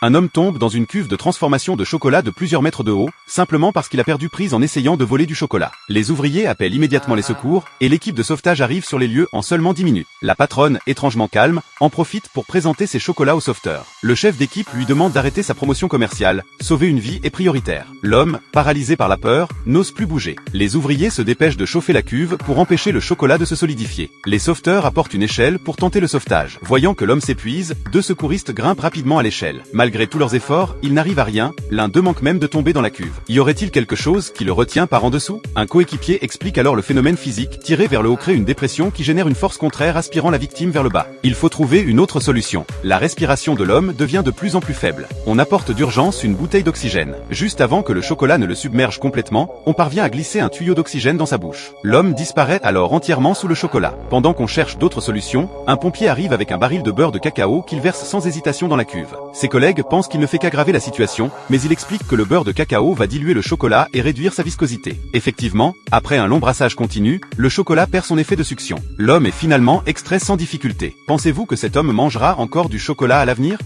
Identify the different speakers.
Speaker 1: Un homme tombe dans une cuve de transformation de chocolat de plusieurs mètres de haut, simplement parce qu'il a perdu prise en essayant de voler du chocolat. Les ouvriers appellent immédiatement les secours, et l'équipe de sauvetage arrive sur les lieux en seulement 10 minutes. La patronne, étrangement calme, en profite pour présenter ses chocolats aux sauveteurs. Le chef d'équipe lui demande d'arrêter sa promotion commerciale, sauver une vie est prioritaire. L'homme, paralysé par la peur, n'ose plus bouger. Les ouvriers se dépêchent de chauffer la cuve pour empêcher le chocolat de se solidifier. Les sauveteurs apportent une échelle pour tenter le sauvetage. Voyant que l'homme s'épuise, deux secouristes grimpent rapidement à l'échelle. Malgré tous leurs efforts, ils n'arrivent à rien, l'un d'eux manque même de tomber dans la cuve. Y aurait-il quelque chose qui le retient par en dessous? Un coéquipier explique alors le phénomène physique, tirer vers le haut crée une dépression qui génère une force contraire aspirant la victime vers le bas. Il faut trouver une autre solution. La respiration de l'homme devient de plus en plus faible. On apporte d'urgence une bouteille d'oxygène. Juste avant que le chocolat ne le submerge complètement, on parvient à glisser un tuyau d'oxygène dans sa bouche. L'homme disparaît alors entièrement sous le chocolat. Pendant qu'on cherche d'autres solutions, un pompier arrive avec un baril de beurre de cacao qu'il verse sans hésitation dans la cuve. Ses collègues pensent qu'il ne fait qu'aggraver la situation, mais il explique que le beurre de cacao va diluer le chocolat et réduire sa viscosité. Effectivement, après un long brassage continu, le chocolat perd son effet de succion. L'homme est finalement extrait sans difficulté. Pensez-vous que cet homme mangera encore du chocolat à l'avenir ?